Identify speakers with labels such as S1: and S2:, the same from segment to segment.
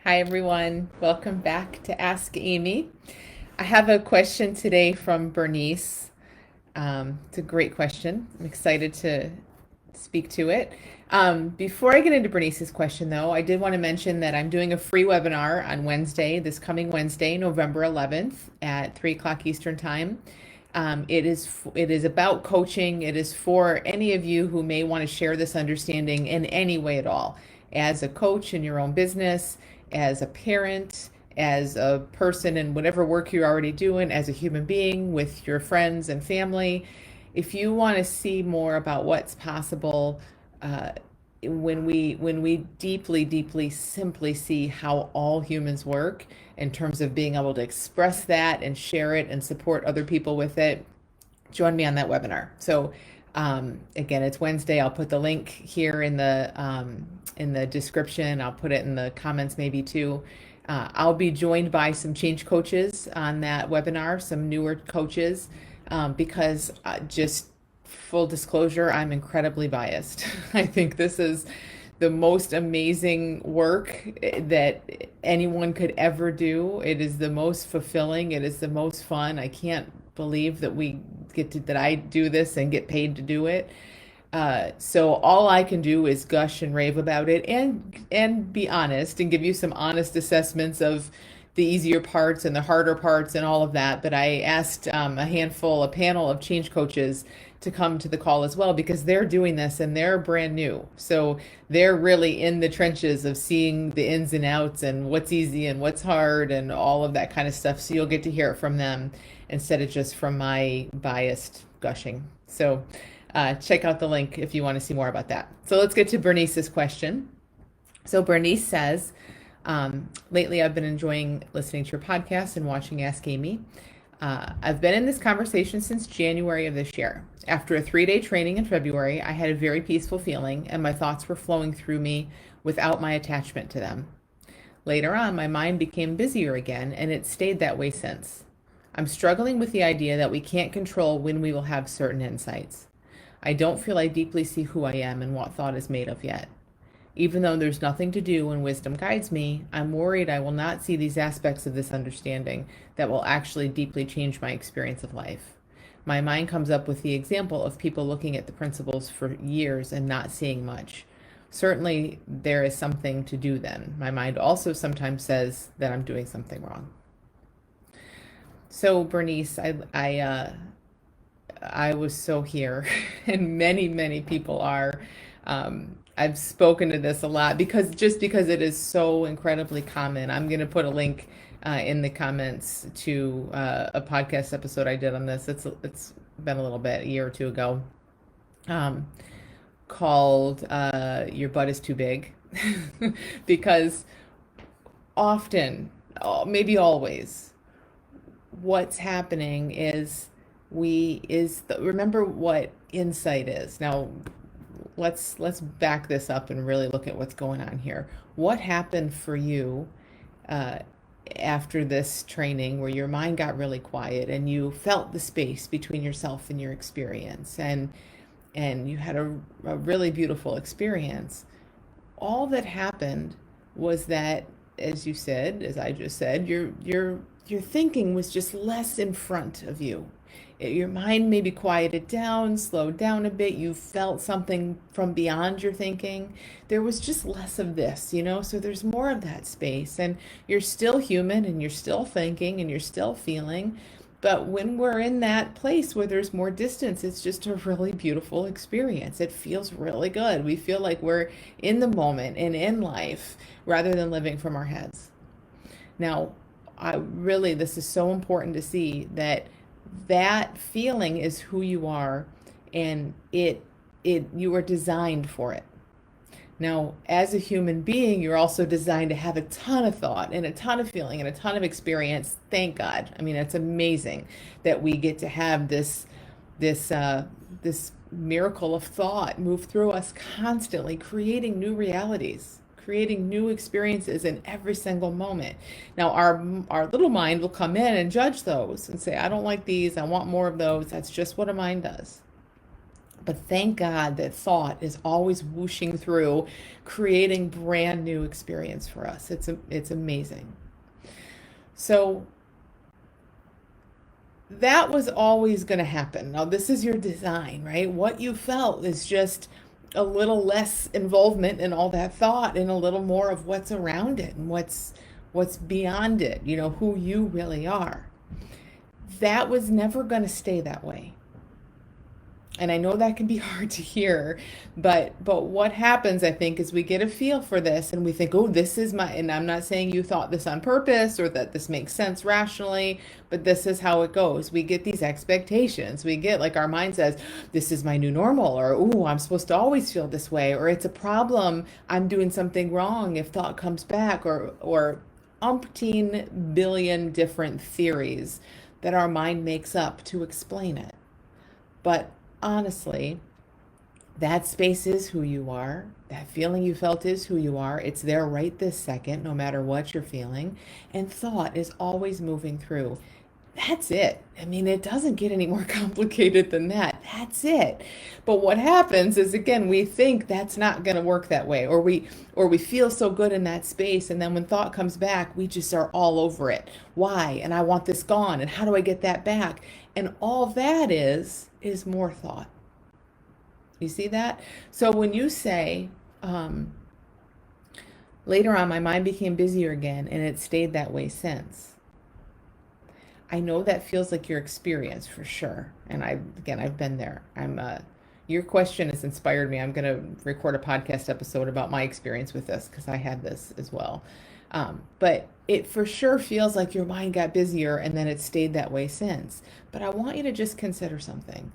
S1: Hi, everyone. Welcome back to Ask Amy. I have a question today from Bernice. It's a great question. I'm excited to speak to it. Before I get into Bernice's question, though, I did want to mention that I'm doing a free webinar on Wednesday, this coming Wednesday, November 11th at 3 o'clock Eastern Time. It is about coaching. It is for any of you who may want to share this understanding in any way at all, as a coach in your own business, as a parent, as a person in whatever work you're already doing, as a human being with your friends and family. If you want to see more about what's possible, uh, when we deeply simply see how all humans work in terms of being able to express that and share it and support other people with it, join me on that webinar. So again, it's Wednesday. I'll put the link here in the description. I'll put it in the comments maybe too. I'll be joined by some change coaches on that webinar, some newer coaches, because just full disclosure, I'm incredibly biased. I think this is the most amazing work that anyone could ever do. It is the most fulfilling. It is the most fun. I can't believe that I do this and get paid to do it. So all I can do is gush and rave about it and be honest and give you some honest assessments of the easier parts and the harder parts and all of that. But I asked a panel of change coaches to come to the call as well because they're doing this and they're brand new. So they're really in the trenches of seeing the ins and outs and what's easy and what's hard and all of that kind of stuff. So you'll get to hear it from them instead of just from my biased gushing. So check out the link if you want to see more about that. So let's get to Bernice's question. So Bernice says, lately I've been enjoying listening to your podcast and watching Ask Amy. I've been in this conversation since January of this year. After a 3-day training in February, I had a very peaceful feeling and my thoughts were flowing through me without my attachment to them. Later on, my mind became busier again and it stayed that way since. I'm struggling with the idea that we can't control when we will have certain insights. I don't feel I deeply see who I am and what thought is made of yet. Even though there's nothing to do and wisdom guides me, I'm worried I will not see these aspects of this understanding that will actually deeply change my experience of life. My mind comes up with the example of people looking at the principles for years and not seeing much. Certainly, there is something to do then. My mind also sometimes says that I'm doing something wrong. So, Bernice, I was so here, and many people are. I've spoken to this a lot because it is so incredibly common. I'm going to put a link in the comments to a podcast episode I did on this. It's been a little bit, a year or two ago, called "Your Butt Is Too Big," because often, maybe always, what's happening is remember what insight is. Now let's back this up and really look at what's going on here. What happened for you uh, after this training where your mind got really quiet and you felt the space between yourself and your experience and you had a really beautiful experience? All that happened was that, as you said, as I just said, your thinking was just less in front of you. Your mind maybe quieted down, slowed down a bit. You felt something from beyond your thinking. There was just less of this, so there's more of that space. And you're still human and you're still thinking and you're still feeling. But when we're in that place where there's more distance, it's just a really beautiful experience. It feels really good. We feel like we're in the moment and in life rather than living from our heads. Now, this is so important to see that feeling is who you are, and you are designed for it. Now, as a human being, you're also designed to have a ton of thought and a ton of feeling and a ton of experience. Thank God. I mean, it's amazing that we get to have this miracle of thought move through us constantly, creating new realities, creating new experiences in every single moment. Now, our little mind will come in and judge those and say, I don't like these, I want more of those. That's just what a mind does. But thank God that thought is always whooshing through, creating brand new experience for us. It's amazing. So that was always going to happen. Now, this is your design, right? What you felt is just a little less involvement in all that thought and a little more of what's around it and what's beyond it, who you really are. That was never going to stay that way. And I know that can be hard to hear, but what happens, I think, is we get a feel for this and we think, oh, this is my, and I'm not saying you thought this on purpose or that this makes sense rationally, but this is how it goes. We get these expectations. We get, like, our mind says, this is my new normal, or, oh, I'm supposed to always feel this way, or it's a problem, I'm doing something wrong if thought comes back, or umpteen billion different theories that our mind makes up to explain it. But honestly, that space is who you are. That feeling you felt is who you are. It's there right this second, no matter what you're feeling. And thought is always moving through. That's it. I mean, it doesn't get any more complicated than that. That's it. But what happens is, again, we think that's not going to work that way, or we feel so good in that space, and then when thought comes back, we just are all over it. Why? And I want this gone, and how do I get that back? And all that is more thought. You see that? So when you say, later on, my mind became busier again, and it stayed that way since. I know that feels like your experience for sure. And I've been there. Your question has inspired me. I'm going to record a podcast episode about my experience with this because I had this as well. But it for sure feels like your mind got busier and then it stayed that way since. But I want you to just consider something.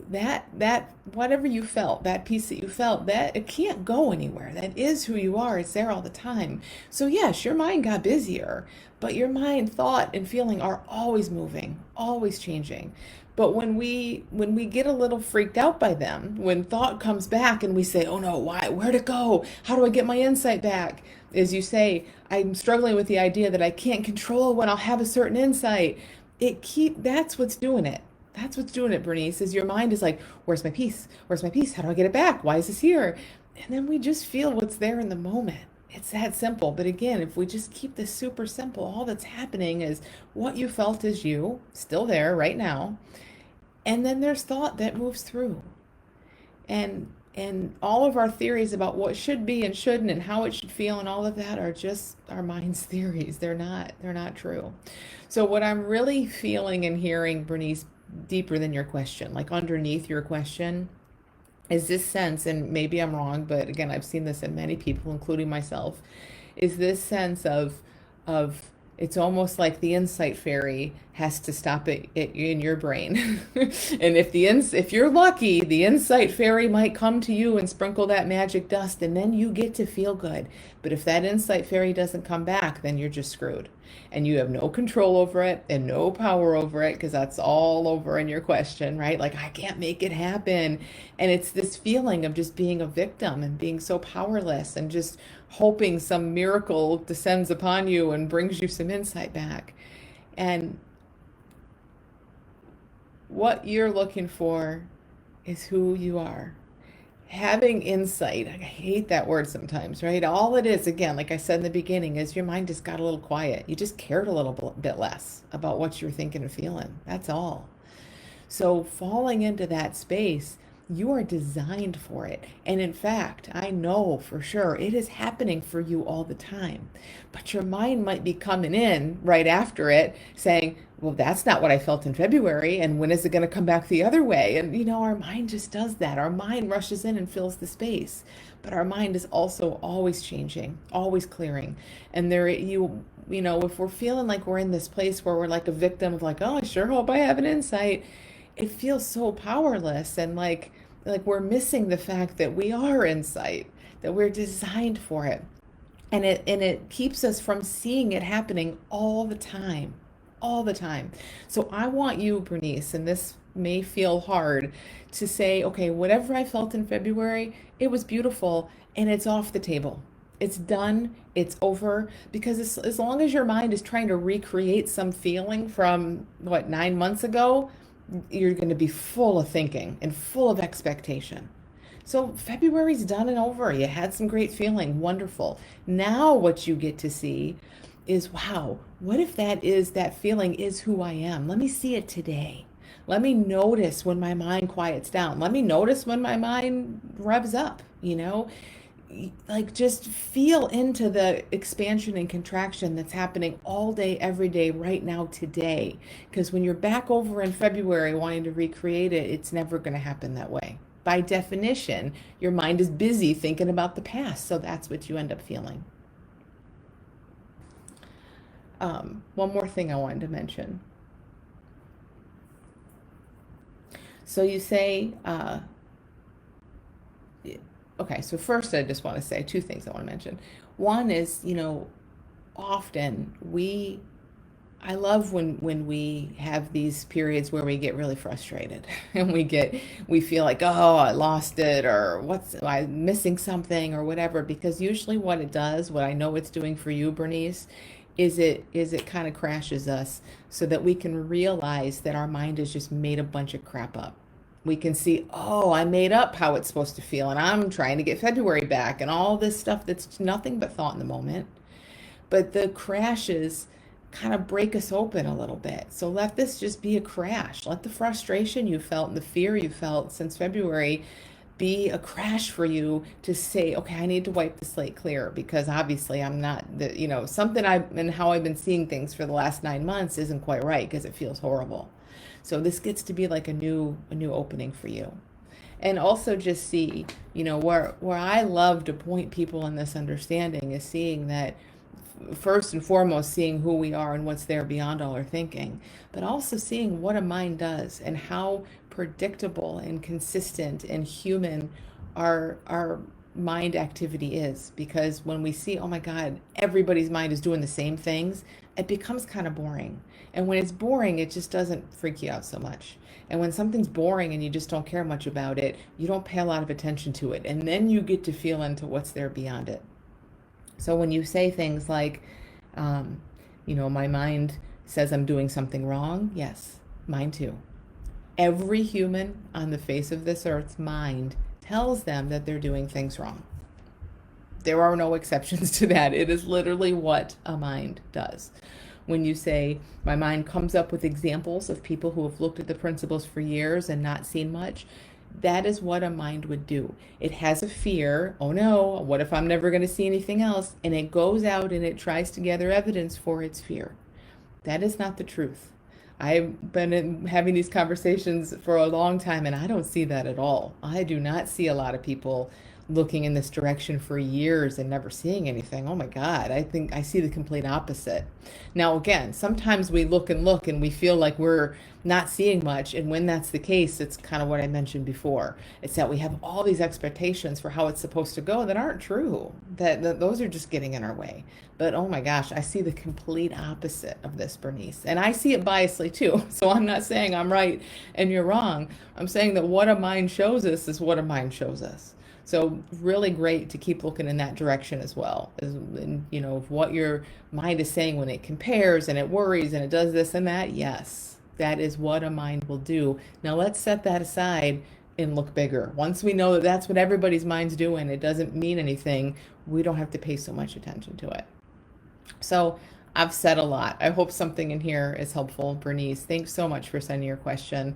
S1: That whatever you felt, that piece that you felt, that it can't go anywhere. That is who you are. It's there all the time. So yes, your mind got busier, but your mind, thought, and feeling are always moving, always changing. But when we get a little freaked out by them, when thought comes back and we say, "Oh no, why? Where'd it go? How do I get my insight back?" As you say, I'm struggling with the idea that I can't control when I'll have a certain insight. That's what's doing it. That's what's doing it, Bernice, is your mind is like, where's my peace? Where's my peace? How do I get it back? Why is this here? And then we just feel what's there in the moment. It's that simple. But again, if we just keep this super simple, all that's happening is what you felt is you, still there right now. And then there's thought that moves through. And all of our theories about what should be and shouldn't and how it should feel and all of that are just our mind's theories. They're not true. So what I'm really feeling and hearing, Bernice, deeper than your question, like underneath your question, is this sense, and maybe I'm wrong, but again, I've seen this in many people, including myself, is this sense of it's almost like the insight fairy has to stop it in your brain. And if you're lucky, the insight fairy might come to you and sprinkle that magic dust, and then you get to feel good. But if that insight fairy doesn't come back, then you're just screwed. And you have no control over it and no power over it, because that's all over in your question, right? Like, I can't make it happen. And it's this feeling of just being a victim and being so powerless and just hoping some miracle descends upon you and brings you some insight back. And what you're looking for is who you are. Having insight, I hate that word sometimes, right? All it is, again, like I said in the beginning, is your mind just got a little quiet. You just cared a little bit less about what you're thinking and feeling. That's all. So falling into that space, you are designed for it. And in fact, I know for sure it is happening for you all the time. But your mind might be coming in right after it saying, well, that's not what I felt in February. And when is it going to come back the other way? And our mind just does that. Our mind rushes in and fills the space. But our mind is also always changing, always clearing. And if we're feeling like we're in this place where we're like a victim of like, oh, I sure hope I have an insight, it feels so powerless and like we're missing the fact that we are insight, that we're designed for it. And it keeps us from seeing it happening all the time. All the time. So I want you, Bernice, and this may feel hard, to say, okay, whatever I felt in February, it was beautiful and it's off the table. It's done. It's over. Because as long as your mind is trying to recreate some feeling from 9 months ago, you're going to be full of thinking and full of expectation. So February's done and over. You had some great feeling. Wonderful. Now what you get to see is, wow, what if that feeling is who I am? Let me see it today. Let me notice when my mind quiets down. Let me notice when my mind revs up. Like just feel into the expansion and contraction that's happening all day, every day, right now, today. Because when you're back over in February wanting to recreate it, it's never going to happen that way. By definition, your mind is busy thinking about the past, so that's what you end up feeling. One more thing I wanted to mention. So you say, okay, so first I just want to say two things I want to mention. One is, often I love when we have these periods where we get really frustrated and we feel like, oh, I lost it, or I'm missing something or whatever, because usually what it does, what I know it's doing for you, Bernice, is it kind of crashes us so that we can realize that our mind has just made a bunch of crap up. We can see, oh, I made up how it's supposed to feel, and I'm trying to get February back, and all this stuff that's nothing but thought in the moment. But the crashes kind of break us open a little bit. So let this just be a crash. Let the frustration you felt and the fear you felt since February be a crash for you to say, okay, I need to wipe the slate clear, because obviously I'm not something and how I've been seeing things for the last 9 months isn't quite right, because it feels horrible. So this gets to be like a new opening for you. And also just see, where I love to point people in this understanding is seeing that, first and foremost, seeing who we are and what's there beyond all our thinking, but also seeing what a mind does and how predictable and consistent and human our mind activity is. Because when we see, oh my God, everybody's mind is doing the same things, it becomes kind of boring. And when it's boring, it just doesn't freak you out so much. And when something's boring and you just don't care much about it, you don't pay a lot of attention to it. And then you get to feel into what's there beyond it. So when you say things like, my mind says I'm doing something wrong, yes, mine too. Every human on the face of this earth's mind tells them that they're doing things wrong. There are no exceptions to that. It is literally what a mind does. When you say, my mind comes up with examples of people who have looked at the principles for years and not seen much, that is what a mind would do. It has a fear. Oh no, what if I'm never going to see anything else? And it goes out and it tries to gather evidence for its fear. That is not the truth. I've been having these conversations for a long time, and I don't see that at all. I do not see a lot of people looking in this direction for years and never seeing anything. Oh my God, I think I see the complete opposite. Now, again, sometimes we look and we feel like we're not seeing much. And when that's the case, it's kind of what I mentioned before. It's that we have all these expectations for how it's supposed to go that aren't true, that those are just getting in our way. But oh my gosh, I see the complete opposite of this, Bernice. And I see it biasly too. So I'm not saying I'm right and you're wrong. I'm saying that what a mind shows us is what a mind shows us. So really great to keep looking in that direction as well. What your mind is saying when it compares and it worries and it does this and that. Yes, that is what a mind will do. Now let's set that aside and look bigger. Once we know that that's what everybody's mind's doing, it doesn't mean anything. We don't have to pay so much attention to it. So I've said a lot. I hope something in here is helpful, Bernice. Thanks so much for sending your question.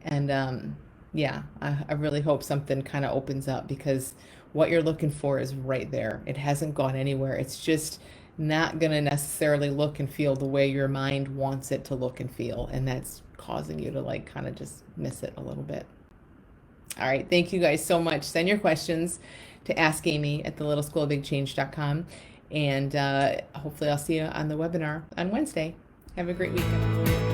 S1: And yeah, I really hope something kind of opens up, because what you're looking for is right there. It hasn't gone anywhere. It's just not going to necessarily look and feel the way your mind wants it to look and feel. And that's causing you to kind of just miss it a little bit. All right. Thank you guys so much. Send your questions to AskAmy at thelittleschoolofbigchange.com. And hopefully I'll see you on the webinar on Wednesday. Have a great weekend.